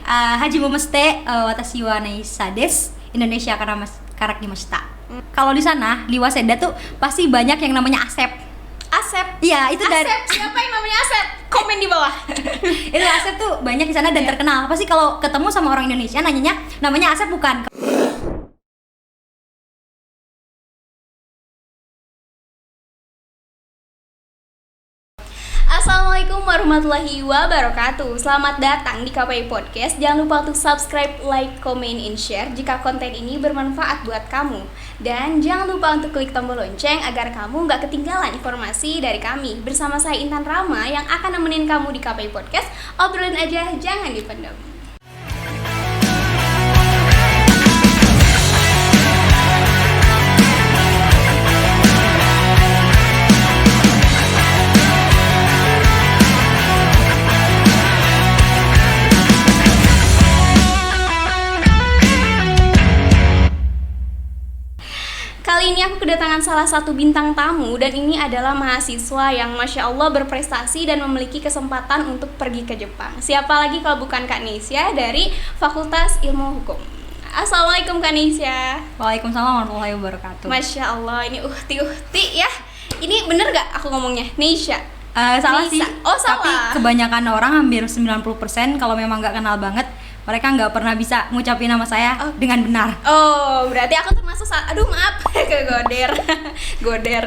Haji Momeste watashi wa Neisa desu. Indonesia karena karak dimashita. Kalau di sana di Waseda tuh pasti banyak yang namanya Asep. Asep? Iya, itu dari Siapa yang namanya Asep? Komen di bawah. Itu Asep tuh banyak di sana dan terkenal. Pasti kalau ketemu sama orang Indonesia nanyanya namanya Asep bukan. Assalamualaikum warahmatullahi wabarakatuh. Selamat datang di KPI Podcast. Jangan lupa untuk subscribe, like, comment, and share jika konten ini bermanfaat buat kamu. Dan jangan lupa untuk klik tombol lonceng agar kamu nggak ketinggalan informasi dari kami. Bersama saya Intan Rama yang akan nemenin kamu di KPI Podcast. Obrolin aja, jangan dipendam. Kali ini aku kedatangan salah satu bintang tamu dan ini adalah mahasiswa yang Masya Allah berprestasi dan memiliki kesempatan untuk pergi ke Jepang. Siapa lagi kalau bukan Kak Neisha dari Fakultas Ilmu Hukum. Assalamualaikum Kak Neisha. Waalaikumsalam warahmatullahi wabarakatuh. Masya Allah, ini uhti ya. Ini bener gak aku ngomongnya? Neisha? Salah Neisa. sih. Oh salah. Tapi kebanyakan orang hampir 90% kalau memang nggak kenal banget, mereka nggak pernah bisa ngucapin nama saya dengan benar. Oh, berarti aku termasuk aduh maaf goder.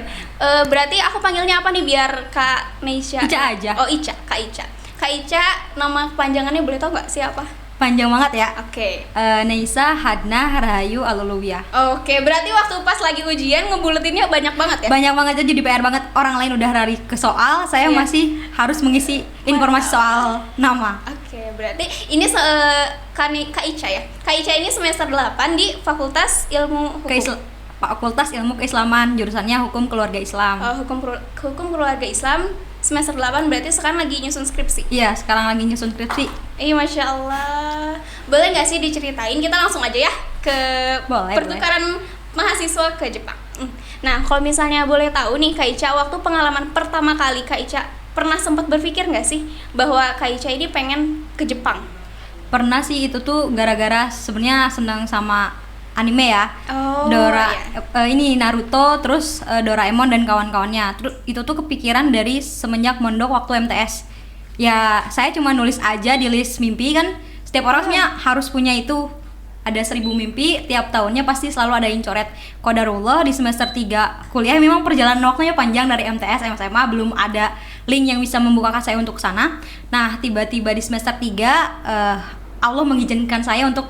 Berarti aku panggilnya apa nih biar Kak Neisha? Ica aja. Oh, Ica, Kak Ica. Kak Ica, nama kepanjangannya boleh tahu nggak siapa? Panjang banget ya. Oke. Neisa Hadna Rahayu Aluluwiyah. Oke, berarti waktu pas lagi ujian ngebuletinnya banyak banget ya? Banyak banget, itu jadi PR banget. Orang lain udah lari ke soal, saya masih harus mengisi informasi soal nama. Oke, berarti ini Kak Ica ya? Kak Ica ini semester 8 di Fakultas Ilmu Hukum. Fakultas Ilmu Keislaman, jurusannya Hukum Keluarga Islam. Hukum Keluarga Islam semester 8, berarti sekarang lagi nyusun skripsi? Iya, sekarang lagi nyusun skripsi. Masya Allah. Boleh nggak sih diceritain? Kita langsung aja ya ke pertukaran mahasiswa ke Jepang. Nah, kalau misalnya boleh tahu nih Kak Ica, waktu pengalaman pertama kali Kak Ica pernah sempat berpikir nggak sih bahwa Kak Ica ini pengen ke Jepang? Pernah sih, itu tuh gara-gara sebenarnya senang sama anime ya. Ini Naruto, terus Doraemon dan kawan-kawannya. Terus itu tuh kepikiran dari semenjak mondok waktu MTS. Ya, saya cuma nulis aja di list mimpi kan. Setiap orang sebenarnya harus punya itu. Ada 1000 mimpi, tiap tahunnya pasti selalu ada yang coret. Qadarullah di semester 3 kuliah memang perjalanan waktunya panjang dari MTS, SMA belum ada link yang bisa membukakan saya untuk sana. Nah, tiba-tiba di semester 3 Allah mengizinkan saya untuk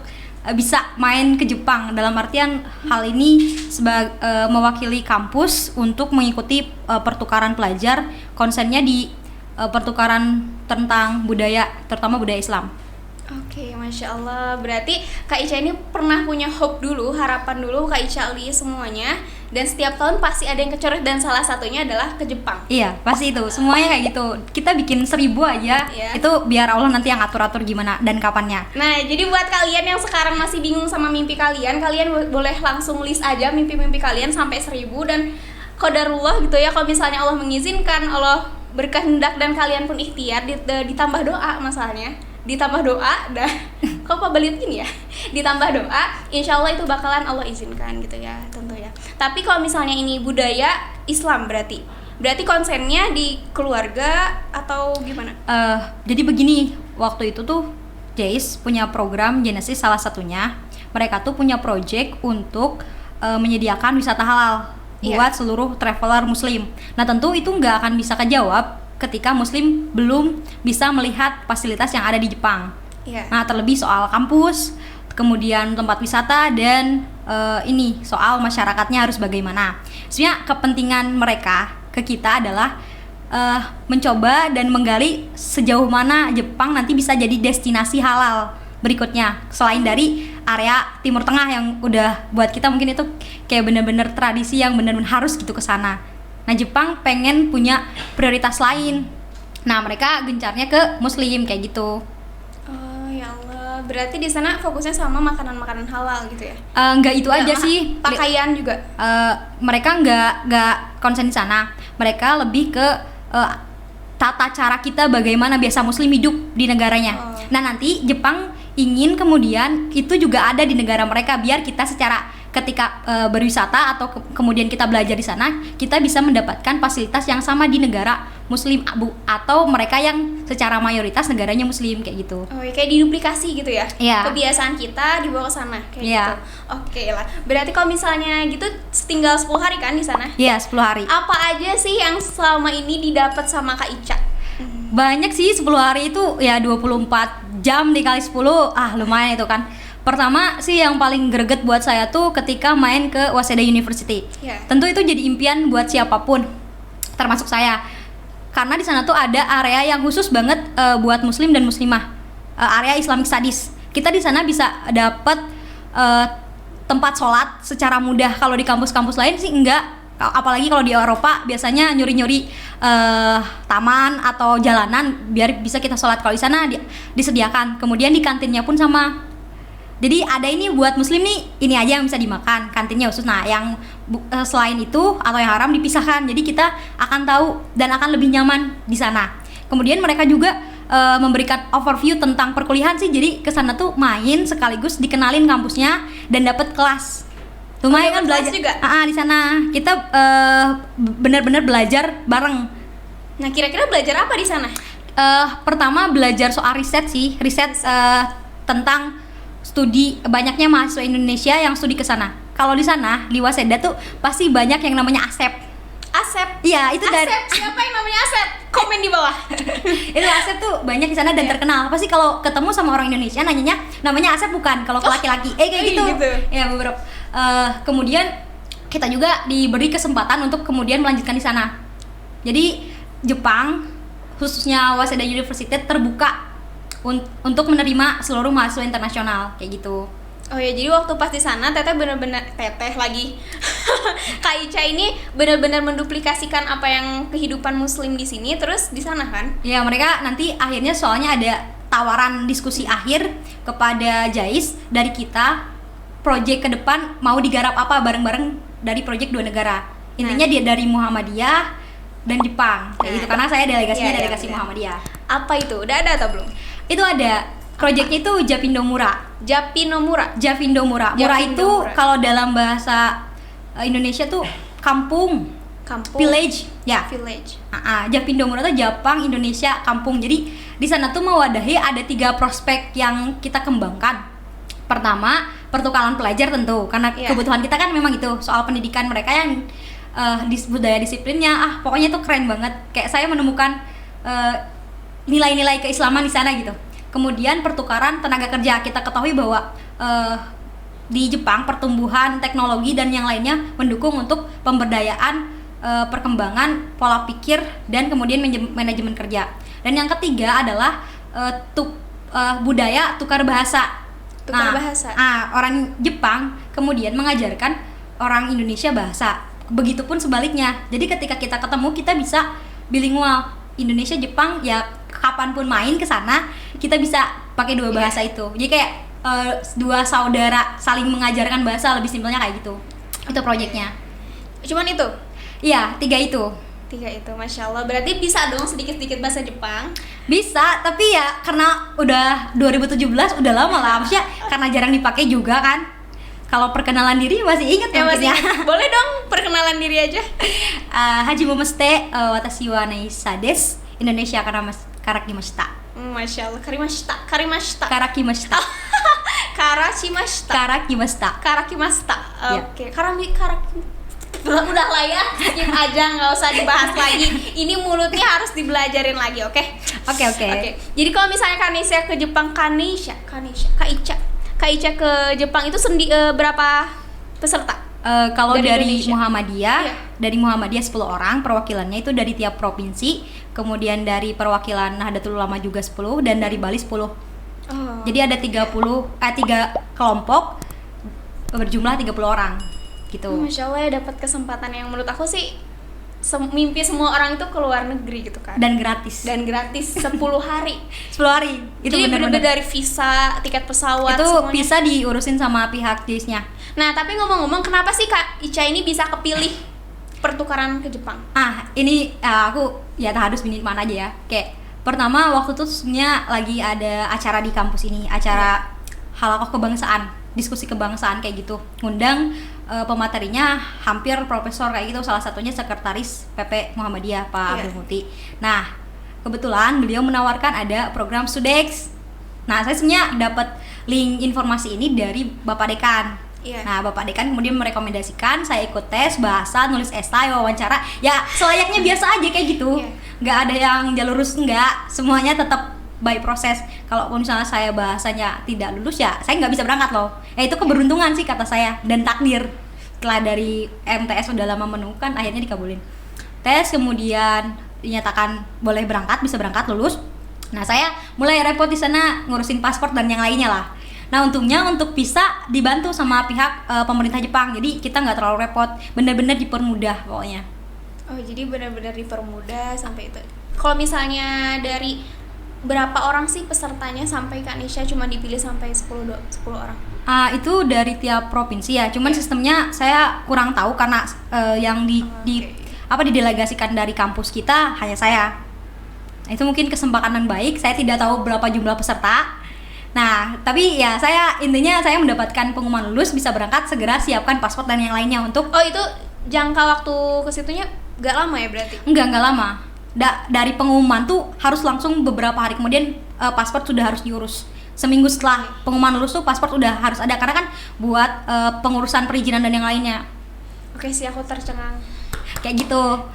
bisa main ke Jepang, dalam artian hal ini sebagai mewakili kampus untuk mengikuti pertukaran pelajar, konsennya di pertukaran tentang budaya, terutama budaya Islam. Oke, Masya Allah. Berarti Kak Ica ini pernah punya hope dulu, harapan dulu Kak Ica li semuanya. Dan setiap tahun pasti ada yang kecoret dan salah satunya adalah ke Jepang. Iya, pasti itu. Semuanya kayak gitu. Kita bikin 1000 aja, itu biar Allah nanti yang atur-atur gimana dan kapannya. Nah, jadi buat kalian yang sekarang masih bingung sama mimpi kalian boleh langsung list aja mimpi-mimpi kalian sampai 1000. Dan qadarullah gitu ya, kalau misalnya Allah mengizinkan, Allah berkehendak dan kalian pun ikhtiar, ditambah doa masalahnya. Ditambah doa kok Pak balikin ya, ditambah doa, insya Allah itu bakalan Allah izinkan gitu ya, tentu ya. Tapi kalau misalnya ini budaya Islam berarti konsennya di keluarga atau gimana? Jadi begini, waktu itu tuh JAIS punya program Genesis, salah satunya mereka tuh punya project untuk menyediakan wisata halal buat seluruh traveler muslim. Nah, tentu itu nggak akan bisa kejawab ketika muslim belum bisa melihat fasilitas yang ada di Jepang. Nah, terlebih soal kampus, kemudian tempat wisata, dan ini soal masyarakatnya harus bagaimana. Sebenarnya kepentingan mereka ke kita adalah mencoba dan menggali sejauh mana Jepang nanti bisa jadi destinasi halal berikutnya, selain dari area Timur Tengah yang udah buat kita mungkin itu kayak bener-bener tradisi yang bener-bener harus gitu ke sana. Nah, Jepang pengen punya prioritas lain. Nah, mereka gencarnya ke muslim kayak gitu. Oh ya Allah, berarti di sana fokusnya sama makanan-makanan halal gitu ya? Enggak itu aja sih. Pakaian juga? Mereka enggak konsen di sana. Mereka lebih ke tata cara kita bagaimana biasa muslim hidup di negaranya. Nah, nanti Jepang ingin kemudian itu juga ada di negara mereka, biar kita secara ketika berwisata atau kemudian kita belajar di sana, kita bisa mendapatkan fasilitas yang sama di negara muslim atau mereka yang secara mayoritas negaranya muslim kayak gitu. Oh, ya, kayak diduplikasi gitu ya? Iya. Kebiasaan kita dibawa ke sana kayak Iya. gitu. Oke lah. Berarti kalau misalnya gitu tinggal 10 hari kan di sana? Iya, 10 hari. Apa aja sih yang selama ini didapat sama Kak Ica? Banyak sih, 10 hari itu ya 24 jam dikali 10, lumayan itu kan. Pertama sih yang paling greget buat saya tuh ketika main ke Waseda University. Yeah. Tentu itu jadi impian buat siapapun, termasuk saya. Karena di sana tuh ada area yang khusus banget buat muslim dan muslimah, area Islamic Studies. Kita di sana bisa dapat tempat sholat secara mudah. Kalau di kampus-kampus lain sih enggak. Apalagi kalau di Eropa biasanya nyuri-nyuri taman atau jalanan biar bisa kita sholat. Kalau di sana disediakan. Kemudian di kantinnya pun sama. Jadi ada ini buat muslim nih, ini aja yang bisa dimakan, kantinnya khusus. Nah, yang selain itu atau yang haram dipisahkan. Jadi kita akan tahu dan akan lebih nyaman di sana. Kemudian mereka juga memberikan overview tentang perkuliahan sih. Jadi ke sana tuh main sekaligus dikenalin kampusnya dan dapat kelas. Lumayan kan belajar juga? Di sana kita benar-benar belajar bareng. Nah, kira-kira belajar apa di sana? Pertama belajar soal riset tentang studi, banyaknya mahasiswa Indonesia yang studi ke sana. Kalau di sana di Waseda tuh pasti banyak yang namanya Asep. Asep? Iya, itu dari Siapa yang namanya Asep? Komen di bawah. Itu Asep tuh banyak di sana dan terkenal. Pasti kalau ketemu sama orang Indonesia nanyanya namanya Asep bukan, kalau ke laki-laki. Kayak gitu. Ya, beberapa. Kemudian kita juga diberi kesempatan untuk kemudian melanjutkan di sana. Jadi Jepang khususnya Waseda University terbuka untuk menerima seluruh mahasiswa internasional kayak gitu. Oh ya, jadi waktu pas di sana teteh benar-benar lagi. Kak Ica ini benar-benar menduplikasikan apa yang kehidupan muslim di sini terus di sana kan? Ya, mereka nanti akhirnya soalnya ada tawaran diskusi akhir kepada JAIS dari kita, project ke depan mau digarap apa bareng-bareng dari project dua negara. Intinya dia dari Muhammadiyah dan Jepang kayak gitu, karena saya delegasinya delegasi Muhammadiyah. Apa itu? Udah ada atau belum? Itu ada projectnya itu Javindomura. Javindomura. Mura itu kalau dalam bahasa Indonesia tuh kampung, village, ya. Village. Javindomura itu Jepang, Indonesia, kampung. Jadi di sana tuh mewadahi ada 3 prospek yang kita kembangkan. Pertama, pertukaran pelajar tentu, karena kebutuhan kita kan memang itu soal pendidikan mereka yang budaya disiplinnya, pokoknya itu keren banget. Kayak saya menemukan nilai-nilai keislaman di sana gitu. Kemudian pertukaran tenaga kerja, kita ketahui bahwa di Jepang pertumbuhan teknologi dan yang lainnya mendukung untuk pemberdayaan, perkembangan pola pikir dan kemudian manajemen kerja. Dan yang ketiga adalah budaya tukar bahasa. Orang Jepang kemudian mengajarkan orang Indonesia bahasa. Begitupun sebaliknya. Jadi ketika kita ketemu kita bisa bilingual, Indonesia Jepang, ya kapanpun main ke sana kita bisa pakai 2 bahasa itu. Jadi kayak 2 saudara saling mengajarkan bahasa, lebih simpelnya kayak gitu. Itu proyeknya. Cuman itu? Iya, 3 itu. 3 itu, Masya Allah. Berarti bisa dong sedikit-sedikit bahasa Jepang? Bisa, tapi ya karena udah 2017 udah lama lah. Maksudnya karena jarang dipakai juga kan. Kalau perkenalan diri masih ingat ya masih ingat. Boleh dong perkenalan diri aja. Hajimomeste watashi wa neisa desu. Indonesia karakimashita. Masya Allah, karakimashita. Karakimashita. Oke. Udah lah ya, skip aja, nggak usah dibahas lagi. Ini mulutnya harus dibelajarin lagi, oke? Oke. Jadi kalau misalnya Kanisha ke Jepang, Kak Ica ke Jepang itu berapa peserta? Kalau dari Indonesia? Muhammadiyah, dari Muhammadiyah 10 orang, perwakilannya itu dari tiap provinsi. Kemudian dari perwakilan Nahdlatul Ulama juga 10 dan dari Bali 10. Jadi ada 3 kelompok berjumlah 30 orang gitu. Masya Allah ya, dapat kesempatan yang menurut aku sih mimpi semua orang itu ke luar negeri gitu kan. Dan gratis 10 hari. 10 hari. Itu jadi benar-benar dari visa, tiket pesawat itu semuanya. bisa diurusin sama pihak JIS-nya. Nah, tapi ngomong-ngomong, kenapa sih Kak Ica ini bisa kepilih pertukaran ke Jepang? Ini aku ya tahadus bin Hikman aja ya. Kayak pertama waktu itu sebenarnya lagi ada acara di kampus ini, acara halakoh kebangsaan, diskusi kebangsaan kayak gitu. Ngundang pematerinya hampir profesor kayak gitu, salah satunya sekretaris PP Muhammadiyah Pak Abdul Muti. Nah, kebetulan beliau menawarkan ada program Sudex. Nah, saya sebenarnya dapat link informasi ini dari Bapak Dekan. Nah, Bapak Dekan kemudian merekomendasikan saya ikut tes bahasa, nulis esai, wawancara. Ya, selayaknya biasa aja kayak gitu. Nggak ada yang jalur lurus, nggak. Semuanya tetap by proses. Kalau misalnya saya bahasanya tidak lulus, ya saya nggak bisa berangkat loh. Ya itu keberuntungan sih kata saya, dan takdir. Setelah dari MTS udah lama menunggukan, akhirnya dikabulin. Tes, kemudian dinyatakan boleh berangkat, bisa berangkat, lulus. Nah, saya mulai repot di sana ngurusin paspor dan yang lainnya lah. Nah, untungnya untuk visa dibantu sama pihak pemerintah Jepang, jadi kita nggak terlalu repot, bener-bener dipermudah pokoknya. Oh, jadi benar-benar dipermudah sampai itu. Kalau misalnya dari berapa orang sih pesertanya sampai Kak Nisha cuma dipilih sampai 10 orang? Itu dari tiap provinsi ya, cuman sistemnya saya kurang tahu karena yang didelegasikan dari kampus kita hanya saya. Itu mungkin kesempatan baik, saya tidak tahu berapa jumlah peserta. Nah, tapi ya intinya saya mendapatkan pengumuman lulus, bisa berangkat, segera siapkan paspor dan yang lainnya untuk. Oh, itu jangka waktu ke situnya gak lama ya berarti? Enggak lama. Dari pengumuman tuh harus langsung beberapa hari kemudian paspor sudah harus diurus. Seminggu setelah pengumuman lulus tuh paspor udah harus ada, karena kan buat pengurusan perizinan dan yang lainnya. Oke sih, aku tercengang. Kayak gitu.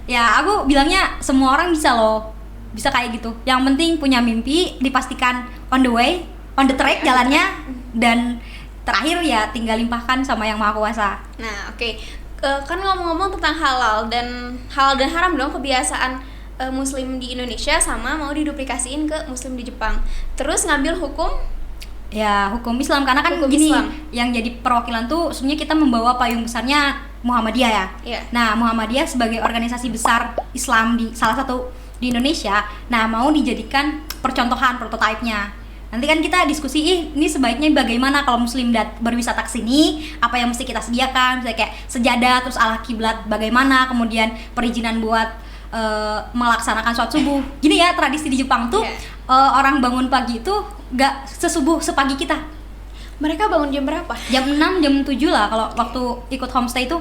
Ya, aku bilangnya semua orang bisa loh. Bisa kayak gitu. Yang penting punya mimpi, dipastikan on the way, on the track jalannya, dan terakhir ya tinggal limpahkan sama Yang Maha Kuasa. Nah, oke. Kan ngomong-ngomong tentang halal dan haram dong, kebiasaan muslim di Indonesia sama mau diduplikasiin ke muslim di Jepang. Terus ngambil hukum? Ya, hukum Islam, karena kan hukum gini, Islam. Yang jadi perwakilan tuh sebenarnya kita membawa payung besarnya Muhammadiyah ya. Nah, Muhammadiyah sebagai organisasi besar Islam di salah satu di Indonesia, nah mau dijadikan percontohan, prototipenya. Nanti kan kita diskusi, ini sebaiknya bagaimana kalau muslim berwisata ke sini, apa yang mesti kita sediakan, misalnya kayak sejadah, terus arah kiblat bagaimana, kemudian perizinan buat melaksanakan sholat subuh. Gini ya, tradisi di Jepang tuh orang bangun pagi itu gak sesubuh sepagi kita. Mereka bangun jam berapa? Jam 6, jam 7 lah kalau waktu ikut homestay itu.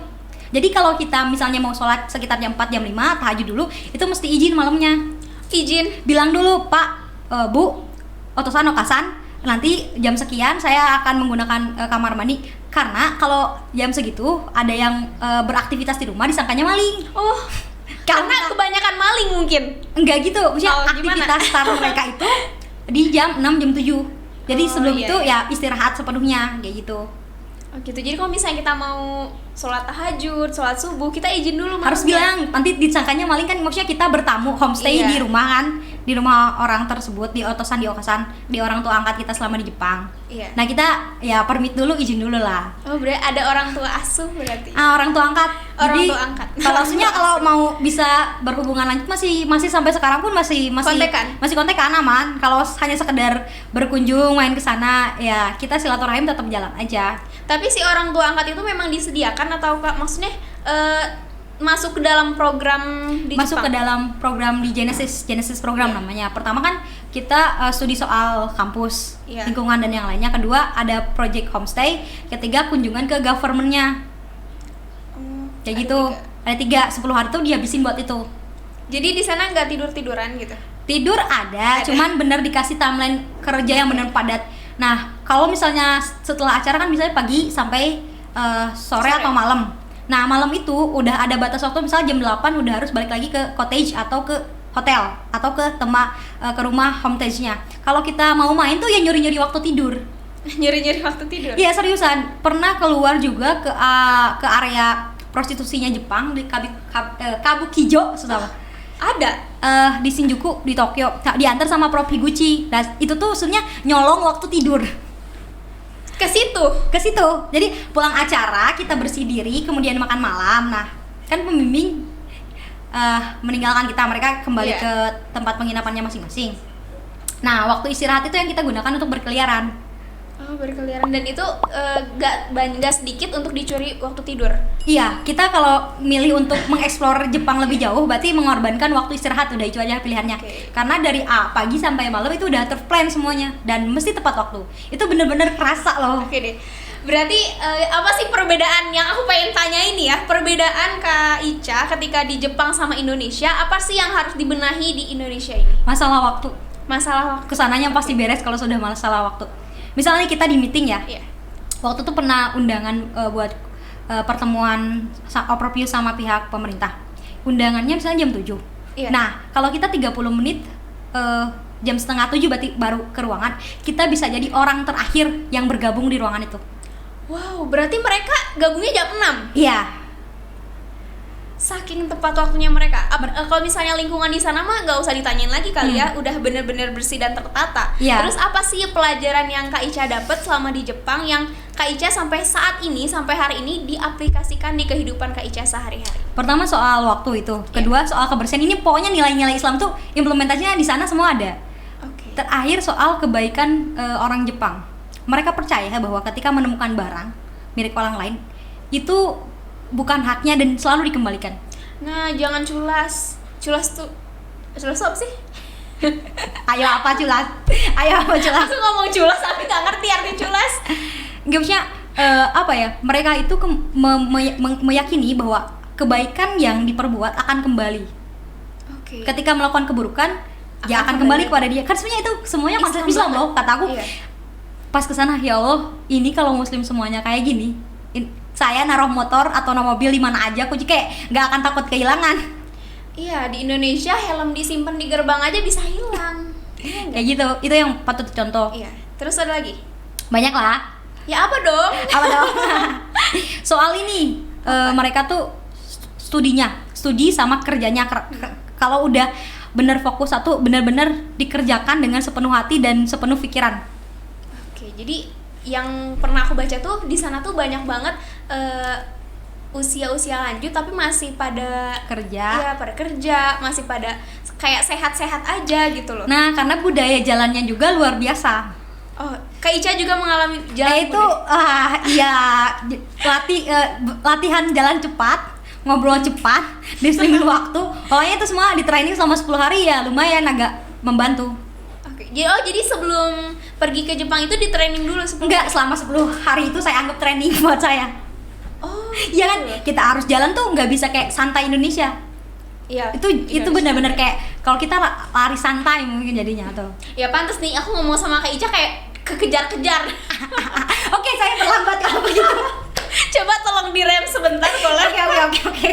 Jadi kalau kita misalnya mau sholat sekitar jam 4, jam 5, tahajud dulu, itu mesti izin malamnya. Izin? Bilang dulu, Pak, Bu, otosan, okasan, nanti jam sekian saya akan menggunakan kamar mandi. Karena kalau jam segitu ada yang beraktivitas di rumah, disangkanya maling. Oh, karena kebanyakan maling mungkin? Enggak gitu, maksudnya aktivitas start mereka itu di jam 6, jam 7. Jadi sebelum itu ya istirahat sepenuhnya, kayak gitu. Oh gitu, jadi kalau misalnya kita mau sholat tahajud, sholat subuh, kita izin dulu harus bilang, nanti disangkanya maling kan, maksudnya kita bertamu homestay di rumah kan, di rumah orang tersebut, di otosan, di okasan, di orang tua angkat kita selama di Jepang. Nah kita ya permit dulu, izin dulu lah. Oh berarti ada orang tua asuh berarti? Orang tua angkat. Orang jadi, tua angkat. Kalau mau bisa berhubungan lanjut masih sampai sekarang pun masih kontekan aman. Kalau hanya sekedar berkunjung main ke sana ya kita silaturahim tetap jalan aja. Tapi si orang tua angkat itu memang disediakan atau maksudnya masuk ke dalam program di Jepang? Ke dalam program di Genesis program namanya. Pertama kan kita studi soal kampus, lingkungan dan yang lainnya. Kedua ada project homestay. Ketiga kunjungan ke government-nya. Kayak gitu. Ada 10 hari tuh dihabisin buat itu. Jadi di sana nggak tidur-tiduran gitu? Tidur ada, cuman bener dikasih timeline kerja yang bener padat. Nah, kalau misalnya setelah acara kan misalnya pagi sampai sore atau malam. Nah, malam itu udah ada batas waktu, misalnya jam 8 udah harus balik lagi ke cottage atau ke hotel atau ke rumah homestay-nya. Kalau kita mau main tuh ya nyuri-nyuri waktu tidur. Nyuri-nyuri waktu tidur? Iya, seriusan. Pernah keluar juga ke area prostitusinya Jepang di Kabukicho, sudah. Ada di Shinjuku di Tokyo, diantar sama Prof Higuchi. Nah, itu tuh sebenarnya nyolong waktu tidur. Ke situ. Jadi pulang acara kita bersih diri, kemudian makan malam. Nah, kan pembimbing meninggalkan kita, mereka kembali ke tempat penginapannya masing-masing. Nah, waktu istirahat itu yang kita gunakan untuk berkeliaran. Oh, berkeliaran, dan itu gak sedikit untuk dicuri waktu tidur. Iya, kita kalau milih untuk mengeksplor Jepang lebih jauh berarti mengorbankan waktu istirahat, udah itu aja pilihannya. Karena dari pagi sampai malam itu udah terplan semuanya dan mesti tepat waktu. Itu bener-bener kerasa loh. Oke deh. Berarti apa sih perbedaan yang aku pengen tanya ini ya? Perbedaan Kak Ica ketika di Jepang sama Indonesia, apa sih yang harus dibenahi di Indonesia ini? Masalah waktu. Masalah waktu. Kesananya pasti beres kalau sudah masalah waktu. Misalnya kita di meeting ya. Iya. Waktu itu pernah undangan buat pertemuan overview sama pihak pemerintah. Undangannya misalnya jam 7. Iya. Nah, kalau kita 30 menit jam setengah 7 berarti baru ke ruangan, kita bisa jadi orang terakhir yang bergabung di ruangan itu. Wow, berarti mereka gabungnya jam 6. Iya. Saking tepat waktunya mereka. Kalau misalnya lingkungan di sana mah gak usah ditanyain lagi kali ya, udah bener-bener bersih dan tertata. Iya. Terus apa sih pelajaran yang Kak Ica dapat selama di Jepang yang Kak Ica sampai saat ini, sampai hari ini diaplikasikan di kehidupan Kak Ica sehari-hari? Pertama soal waktu itu, kedua soal kebersihan. Ini pokoknya nilai-nilai Islam tuh implementasinya di sana semua ada. Oke. Terakhir soal kebaikan orang Jepang. Mereka percaya bahwa ketika menemukan barang milik orang lain itu bukan haknya dan selalu dikembalikan. Nah, jangan culas. Culas apa sih? Ayo apa culas? Ayo apa culas? Aku ngomong culas tapi gak ngerti arti culas. Gak maksudnya apa ya? Mereka itu meyakini bahwa kebaikan yang diperbuat akan kembali. Oke. Ketika melakukan keburukan, ya akan kembali kepada dia. Kan sebenarnya itu semuanya konsep Islam loh, kata aku. Iya. Pas kesana, ya Allah, ini kalau muslim semuanya kayak gini, saya naruh motor atau naruh mobil di mana aja, aku juga kayak nggak akan takut kehilangan. Iya, di Indonesia helm disimpan di gerbang aja bisa hilang. Kayak gitu, itu yang patut dicontoh. Iya. Terus ada lagi? Banyak lah. Ya apa dong? Apa dong? Soal ini, mereka tuh studi sama kerjanya. Kalau udah bener fokus satu, bener-bener dikerjakan dengan sepenuh hati dan sepenuh pikiran. Oke, jadi yang pernah aku baca tuh di sana tuh banyak banget usia-usia lanjut tapi masih pada Kerja. Iya, pada kerja, masih pada kayak sehat-sehat aja gitu loh. Nah, karena budaya jalannya juga luar biasa. Oh, Kak Ica juga mengalami jalan Itu latihan jalan cepat, ngobrol cepat, diselimin waktu. Pokoknya itu semua di training selama 10 hari ya, lumayan agak membantu. Oke. Jadi sebelum pergi ke Jepang itu di training dulu sebelum? Enggak, selama 10 hari itu saya anggap training buat saya. Oh, Iya kan, kita harus jalan tuh nggak bisa kayak santai Indonesia. Iya. Itu benar-benar kayak kalau kita lari santai mungkin jadinya tuh. Ya pantas nih aku ngomong sama Kak Ica kayak kekejar-kejar. Oke, saya terlambat kalau begitu. Coba tolong direm sebentar boleh? Oke.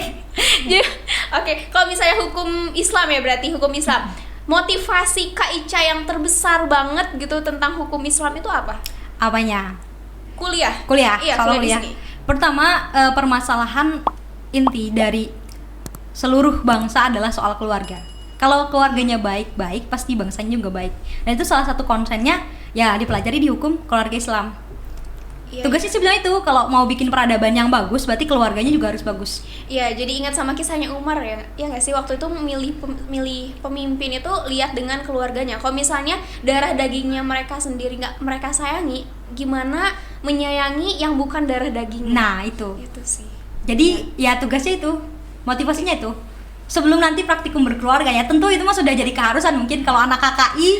Oke, kalau misalnya hukum Islam ya, berarti hukum Islam. Motivasi Kak Ica yang terbesar banget gitu tentang hukum Islam itu apa? Apanya? Kuliah. Iya, kalau di kuliah. sini. Pertama, permasalahan inti dari seluruh bangsa adalah soal keluarga. Kalau keluarganya baik, pasti bangsanya juga baik. Dan itu salah satu konsennya ya dipelajari di hukum keluarga Islam. Iya, Tugasnya sih bilang itu, kalau mau bikin peradaban yang bagus, berarti keluarganya juga harus bagus. Iya, jadi ingat sama kisahnya Umar ya. Ya nggak sih, waktu itu milih pemimpin itu lihat dengan keluarganya. Kalau misalnya darah dagingnya mereka sendiri nggak mereka sayangi, gimana menyayangi yang bukan darah dagingnya? Nah, itu. Itu sih. Jadi ya tugasnya itu, motivasinya itu. Sebelum nanti praktikum berkeluarga ya, tentu itu mah sudah jadi keharusan mungkin kalau anak KKI.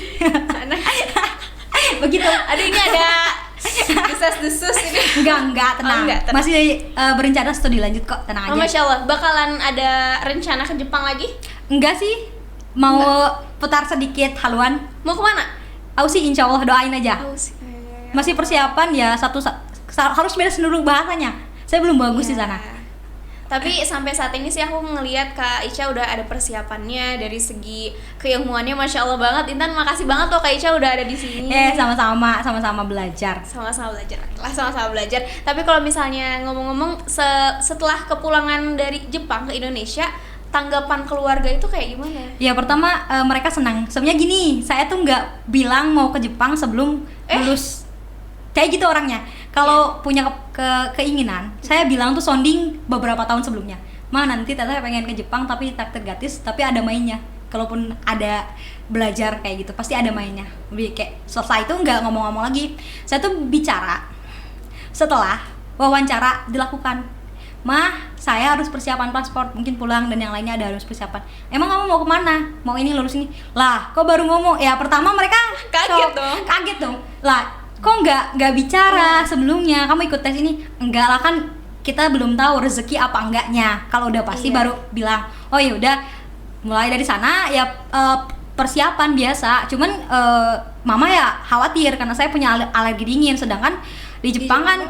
Begitu. Aduh, ini ada desas-desus ini. Enggak, tenang. Enggak, tenang. Masih berencana studi lanjut kok, tenang Oh, aja. Masya Allah, bakalan ada rencana ke Jepang lagi? Enggak sih, mau putar sedikit haluan. Mau kemana? Aku sih insya Allah doain aja. Iya. Masih persiapan ya, harus beres seluruh bahasanya. Saya belum bagus di Iya. sana. Tapi sampai saat ini sih aku ngelihat Kak Ica udah ada persiapannya dari segi keilmuannya, Masya Allah banget. Intan, makasih banget loh Kak Ica udah ada di sini. Sama-sama belajar. Sama-sama belajar. Tapi kalau misalnya ngomong-ngomong setelah kepulangan dari Jepang ke Indonesia, tanggapan keluarga itu kayak gimana? Ya pertama mereka senang. Sebenarnya gini, saya tuh nggak bilang mau ke Jepang sebelum lulus. Kayak gitu orangnya. Kalau punya keinginan, saya bilang tuh sounding beberapa tahun sebelumnya. Nanti teteh pengen ke Jepang tapi takdir gratis, tapi ada mainnya. kalaupun ada belajar kayak gitu pasti ada mainnya. Lebih kayak selesai itu nggak ngomong-ngomong lagi, saya tuh bicara setelah wawancara dilakukan. Mah, saya harus persiapan paspor, mungkin pulang dan yang lainnya ada harus persiapan. Emang kamu mau kemana? Mau ini lulus ini? Lah, kok baru ngomong? Ya pertama mereka kaget dong. Lah, kok nggak bicara sebelumnya? Kamu ikut tes ini? Enggak lah, kan kita belum tahu rezeki apa enggaknya. Kalau udah pasti baru bilang, oh ya udah, mulai dari sana ya persiapan biasa. Cuman mama ya khawatir karena saya punya alergi dingin, sedangkan di Jepang kan,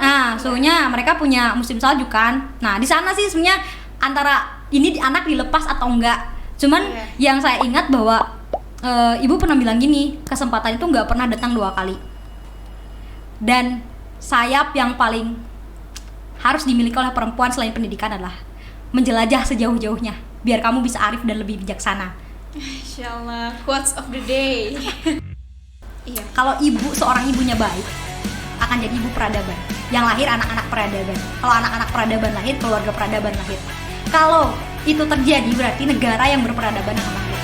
suhunya mereka punya musim salju kan. Nah di sana sih sebenarnya antara ini anak dilepas atau enggak. Cuman yang saya ingat bahwa ibu pernah bilang gini, kesempatan itu nggak pernah datang 2 kali. Dan sayap yang paling harus dimiliki oleh perempuan selain pendidikan adalah menjelajah sejauh-jauhnya, biar kamu bisa arif dan lebih bijaksana. Insyaallah, quotes of the day. Iya. Kalau seorang ibunya baik, akan jadi ibu peradaban yang lahir anak-anak peradaban. Kalau anak-anak peradaban lahir, keluarga peradaban lahir. Kalau itu terjadi berarti negara yang berperadaban akan lahir.